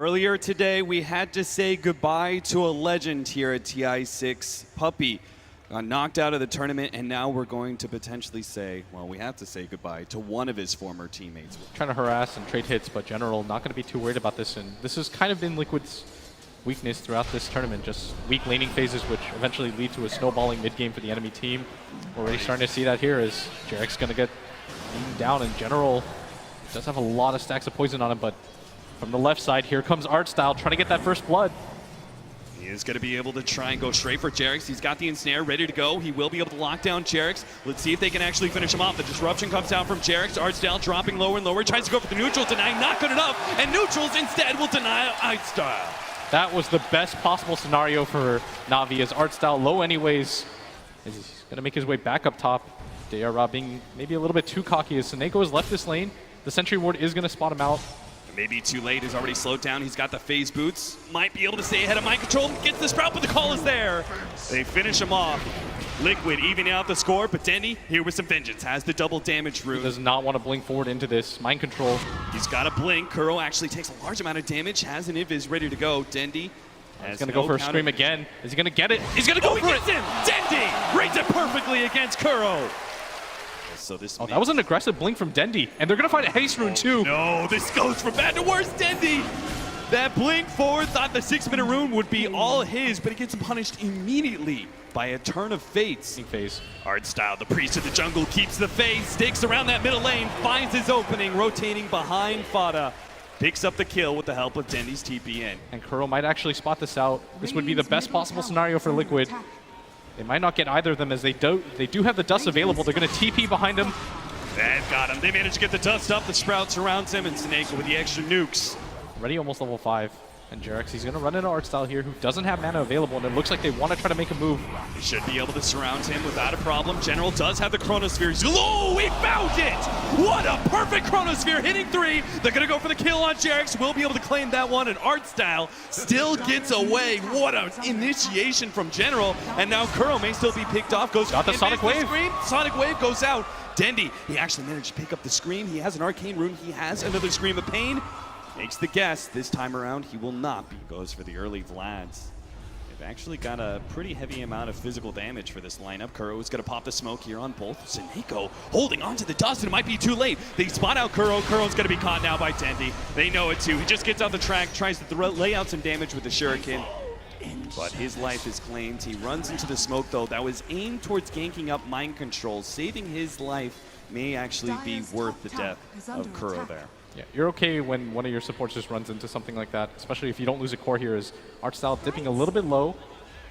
Earlier today, we had to say goodbye to a legend here at TI6. Puppy got knocked out of the tournament, and now we're going to potentially say, well, we have to say goodbye to one of his former teammates. Trying to harass and trade hits, but General not going to be too worried about this. And this has kind of been Liquid's weakness throughout this tournament, just weak laning phases, which eventually lead to a snowballing mid-game for the enemy team. We're already starting to see that here as Jarek's going to get beaten down, and General does have a lot of stacks of poison on him, but from the left side, here comes Artstyle trying to get that first blood. He is going to be able to try and go straight for Jarex. He's got the ensnare ready to go. He will be able to lock down Jarex. Let's see if they can actually finish him off. The disruption comes down from Jarex. Artstyle dropping lower and lower. Tries to go for the neutral, denying, not good enough. And neutrals instead will deny Artstyle. That was the best possible scenario for NAVI, as Artstyle low anyways. He's going to make his way back up top. They are being maybe a little bit too cocky as Seneko has left this lane. The Sentry Ward is going to spot him out. Maybe too late. He's already slowed down. He's got the phase boots. Might be able to stay ahead of mind control. Gets the sprout, but the call is there. They finish him off. Liquid evening out the score, but Dendi here with some vengeance. Has the double damage rune. He does not want to blink forward into this. Mind control. He's got a blink. Kuro actually takes a large amount of damage. Has an invis ready to go. Dendi He's going to go for a scream again. Is he going to get it? He's going to go for it. Dendi reads it perfectly against Kuro. So this that was an aggressive blink from Dendi, and they're going to find a haste rune too. No, this goes from bad to worse. Dendi, that blink forward, thought the 6-minute rune would be all his, but he gets punished immediately by a turn of fates. Artstyle, the priest of the jungle, keeps the phase, sticks around that middle lane, finds his opening, rotating behind Fada. Picks up the kill with the help of Dendi's TP in. And Kuro might actually spot this out. This would be the best possible scenario for Liquid. They might not get either of them, as they do have the dust available. They're going to TP behind him. They've got him. They managed to get the dust up. The Sprout surrounds him, and Seneko with the extra nukes. Already almost level 5. And Jarex, he's going to run into Artstyle here, who doesn't have mana available, and it looks like they want to try to make a move. They should be able to surround him without a problem. General does have the Chronosphere. Oh, he found it! What a perfect Chronosphere, hitting 3. They're going to go for the kill on Jarex. We'll be able to claim that one, and Artstyle still gets away. What an initiation from General. And now Kuro may still be picked off. Got the Sonic Wave. Sonic Wave goes out. Dendi, he actually managed to pick up the Scream. He has an Arcane Rune. He has another Scream of Pain. Makes the guess. This time around, he will not be. Goes for the early Vlads. They've actually got a pretty heavy amount of physical damage for this lineup. Kuro is going to pop the smoke here on both. Seneko holding onto the dust, and it might be too late. They spot out Kuro. Kuro's going to be caught now by Dendi. They know it too. He just gets out the track, tries to lay out some damage with the Shuriken. But his life is claimed. He runs into the smoke, though. That was aimed towards ganking up mind control. Saving his life may actually be worth the death of Kuro there. Yeah, you're okay when one of your supports just runs into something like that, especially if you don't lose a core here. As Artstyle dipping a little bit low,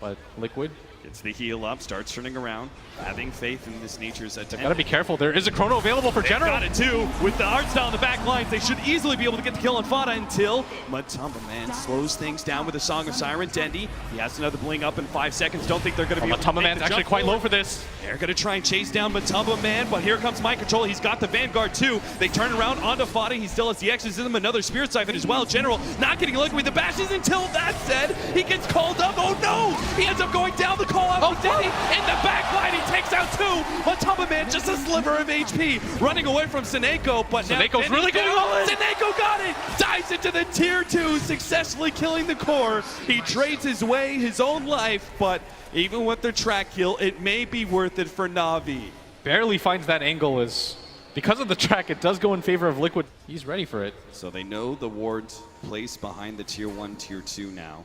but Liquid gets the heal up, starts turning around, having faith in this nature's attempt. Gotta be careful. There is a chrono available for General. Got it too. With the Artstyle in the back lines, they should easily be able to get the kill on Fada until Matumba Man slows things down with a Song of Siren. Dendi, he has another bling up in 5 seconds. Don't think they're going to be able to Matumba Man's actually quite low for this. They're going to try and chase down Matumba Man, but here comes Mind Control. He's got the Vanguard too. They turn around onto Fada. He still has the Exorcism, another Spirit Siphon as well. General not getting lucky with the bashes until that said, he gets called up. Oh no! He ends up going down the call out for Dendi. In the back line, he takes out 2. Matumba Man, just a sliver of HP, running away from Seneko, but Seneko's really going all in. Seneko got it! Dives into the tier 2, successfully killing the core. He trades his way, his own life, but even with their track kill, it may be worth it for NAVI. Barely finds that angle, as because of the track, it does go in favor of Liquid. He's ready for it. So they know the ward's placed behind the tier 1, tier 2 now.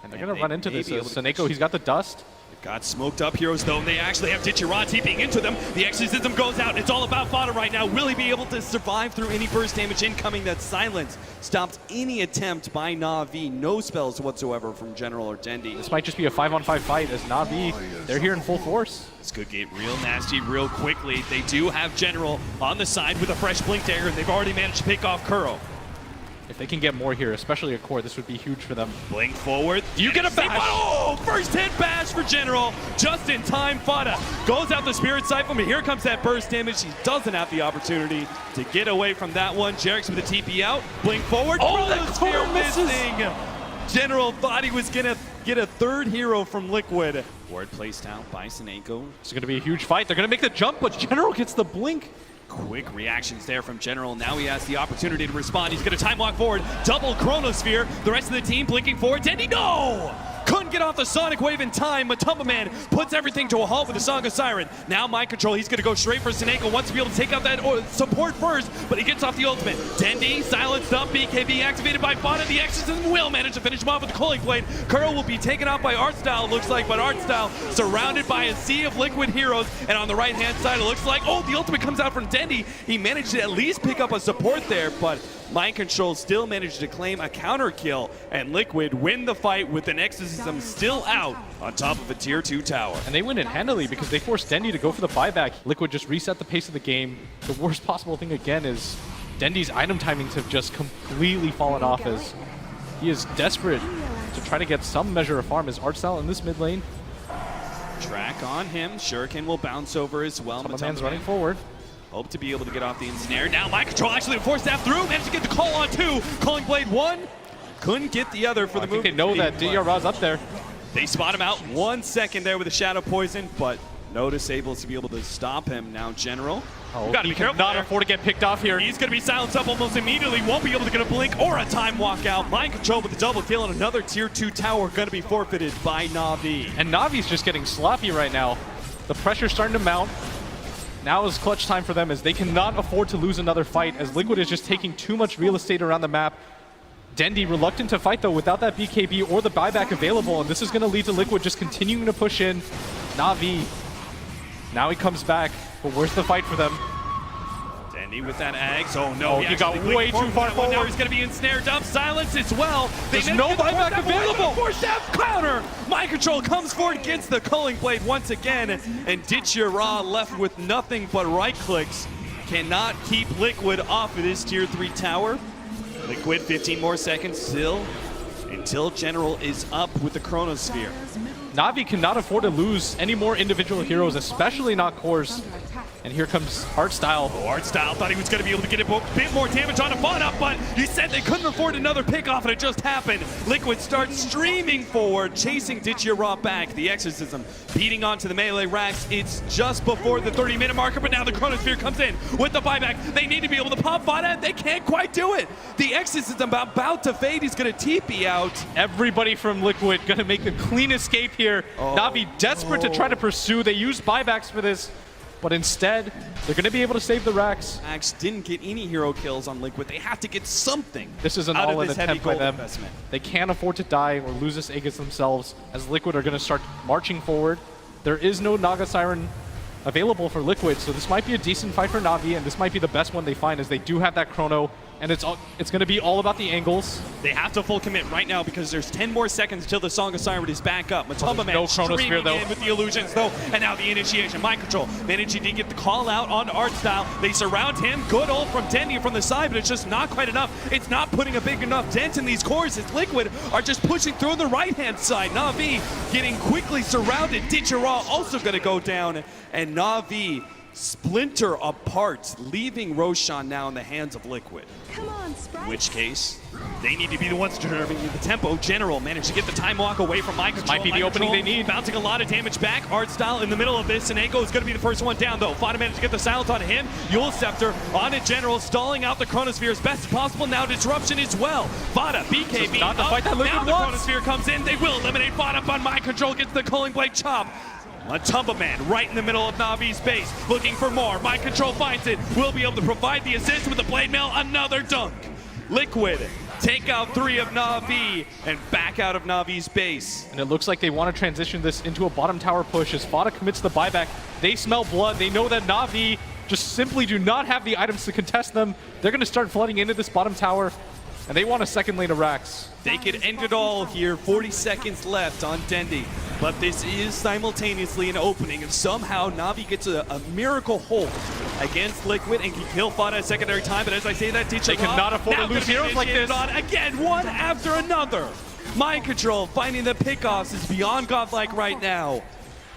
And they're going to run into this. Seneko, he's got the dust. Got smoked up heroes though, and they actually have Dichira TPing into them. The Exorcism goes out. It's all about Fada right now. Will he be able to survive through any burst damage incoming? That silence stopped any attempt by NAVI. No spells whatsoever from General or Dendi. This might just be a 5-on-5 fight, as NAVI, they're here in full force. This could get real nasty real quickly. They do have General on the side with a fresh blink dagger, and they've already managed to pick off Kuro. If they can get more here, especially a core, this would be huge for them. Blink forward. You get a bash. Oh, first hit bash for General. Just in time, Fada goes out the Spirit Siphon, but here comes that burst damage. He doesn't have the opportunity to get away from that one. Jarex with the TP out. Blink forward. Oh, that core missing. General thought he was going to get a third hero from Liquid. Ward placed out by Seneko. It's going to be a huge fight. They're going to make the jump, but General gets the blink. Quick reactions there from General. Now he has the opportunity to respond. He's going to time walk forward. Double Chronosphere. The rest of the team blinking forward. Dendi, no! Couldn't get off the Sonic Wave in time. Matumba Man puts everything to a halt with the Song of Siren. Now mind control. He's going to go straight for Seneko. Wants to be able to take out that support first, but he gets off the ultimate. Dendi silenced up. BKB activated by Fada. The Exorcism will manage to finish him off with the Culling Blade. Kuro will be taken out by Artstyle, looks like, but Artstyle surrounded by a sea of liquid heroes. And on the right-hand side, it looks like, oh, the ultimate comes out from Dendi. He managed to at least pick up a support there, but Mind Control still managed to claim a counter kill, and Liquid win the fight with an Exorcism still out on top of a tier 2 tower. And they win it handily because they forced Dendi to go for the buyback. Liquid just reset the pace of the game. The worst possible thing again is Dendi's item timings have just completely fallen off as he is desperate to try to get some measure of farm as Artstyle in this mid lane. Track on him. Shuriken will bounce over as well. Man's running forward. Hope to be able to get off the ensnare. Now Mind Control actually forced that through. Managed to get the call on 2. Culling Blade 1. Couldn't get the other for the move. I think they know that DR's up there. They spot him out 1 second there with a Shadow Poison, but Notice able to be able to stop him. Now General. Oh, gotta be careful. Not afford to get picked off here. He's going to be silenced up almost immediately. Won't be able to get a blink or a time walk out. Mind Control with the double kill, and another tier 2 tower going to be forfeited by Navi. And Navi's just getting sloppy right now. The pressure's starting to mount. Now is clutch time for them as they cannot afford to lose another fight as Liquid is just taking too much real estate around the map. Dendi reluctant to fight though without that BKB or the buyback available, and this is going to lead to Liquid just continuing to push in. Navi, now he comes back, but where's the fight for them? Dendi with that Ags. Oh no, he got way too far forward. Now he's going to be ensnared up, silenced as well. There's no buyback available. Force that counter. Mind Control comes forward, gets the Culling Blade once again, and Ditchira left with nothing but right clicks. Cannot keep Liquid off of this tier 3 tower. Liquid 15 more seconds still until General is up with the Chronosphere. Navi cannot afford to lose any more individual heroes, especially not cores. And here comes Artstyle. Oh, Artstyle thought he was going to be able to get a bit more damage on a Fada, but he said they couldn't afford another pickoff, and it just happened. Liquid starts streaming forward, chasing Ditchira back. The Exorcism beating onto the melee racks. It's just before the 30-minute marker, but now the Chronosphere comes in with the buyback. They need to be able to pop Fada, and they can't quite do it. The Exorcism about to fade. He's going to TP out. Everybody from Liquid going to make the clean escape here. Navi desperate to try to pursue. They use buybacks for this. But instead, they're going to be able to save the racks. Axe didn't get any hero kills on Liquid. They have to get something. This is an out all-in of this heavy attempt by gold them. investment. They can't afford to die or lose this Aegis themselves, as Liquid are going to start marching forward. There is no Naga Siren available for Liquid, so this might be a decent fight for Navi, and this might be the best one they find, as they do have that Chrono, and it's going to be all about the angles. They have to full commit right now because there's 10 more seconds until the Song of Siren is back up. Matumba Man no Chronosphere though. In with the illusions though, and now the initiation. Mind Control managing to get the call out on Artstyle. They surround him. Good ult from Dendi from the side, but it's just not quite enough. It's not putting a big enough dent in these cores as Liquid are just pushing through the right-hand side. Navi getting quickly surrounded. Ditchira also going to go down, and Navi splinter apart, leaving Roshan now in the hands of Liquid. Come on, Sprite. In which case, they need to be the ones determining the tempo. General managed to get the time walk away from Mind Control. Might be the Mind opening Control they need. Bouncing a lot of damage back. Artstyle in the middle of this. Seneko is going to be the first one down, though. Fada managed to get the silence on him. Yule Scepter on a General, stalling out the Chronosphere as best as possible. Now Disruption as well. Fada, BKB not the up. fight that Liquid Now the wants. Chronosphere comes in. They will eliminate Fada, but Mind Control gets the Culling Blade chop. Matumba Man right in the middle of Navi's base, looking for more. Mind Control finds it. Will be able to provide the assist with the Blade Mail. Another dunk. Liquid take out 3 of Navi and back out of Navi's base. And it looks like they want to transition this into a bottom tower push as Fada commits the buyback. They smell blood. They know that Navi just simply do not have the items to contest them. They're going to start flooding into this bottom tower, and they want a second lane of racks. They could end it all here. 40 seconds left on Dendi. But this is simultaneously an opening, and somehow Navi gets a miracle hold against Liquid and can kill Fada a secondary time. But as I say that, they cannot afford to lose heroes like this. Again, one after another. Mind Control finding the pickoffs is beyond godlike right now.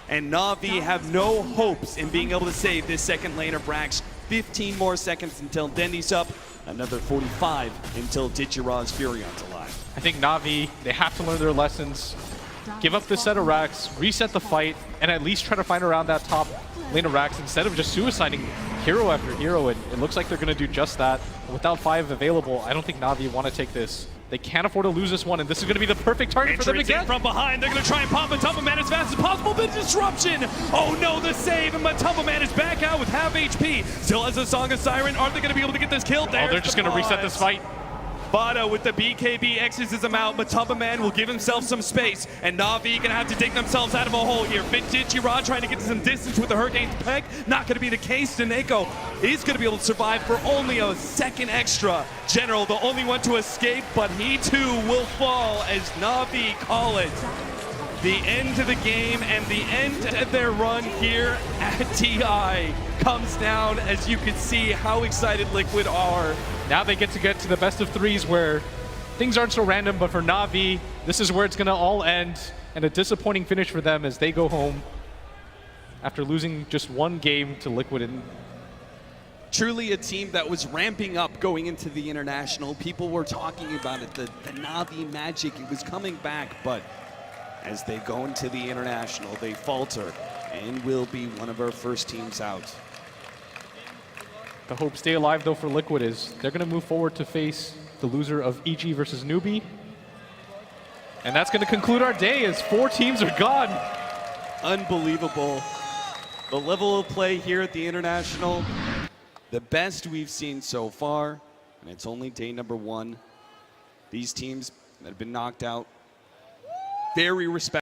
And Navi have no hopes in being able to save this second lane of racks. 15 more seconds until Dendi's up. Another 45 until Ditchira's Furion's alive. I think Navi, they have to learn their lessons. Give up this set of racks, reset the fight, and at least try to find around that top lane of racks instead of just suiciding hero after hero, and it looks like they're going to do just that. Without 5 available, I don't think Navi want to take this. They can't afford to lose this one, and this is going to be the perfect target for them to Entrance in get. from behind. They're going to try and pop Matumba Man as fast as possible. The disruption. Oh no, the save. And Matumba Man is back out with half HP. Still has a Song of Siren. Are they going to be able to get this kill? Oh, they're just going to reset this fight. Bada with the BKB exorcisms him out. Matumba Man will give himself some space, and Navi gonna have to dig themselves out of a hole here. Vintage Rod trying to get some distance with the Hurricane's Peck. Not gonna be the case. Daneko is gonna be able to survive for only a second extra. General, the only one to escape, but he too will fall as Navi call it. The end of the game and the end of their run here at TI comes down as you can see how excited Liquid are. Now they get to the best of 3s where things aren't so random, but for Navi, this is where it's going to all end, and a disappointing finish for them as they go home after losing just 1 game to Liquid. And truly a team that was ramping up going into the international. People were talking about it, the Navi magic, it was coming back, but as they go into the international, they falter and will be one of our first teams out. the hope stay alive, though, for Liquid is they're going to move forward to face the loser of EG versus Newbie. And that's going to conclude our day as 4 teams are gone. Unbelievable. The level of play here at the International, the best we've seen so far, and it's only day number 1. These teams that have been knocked out, very respectful.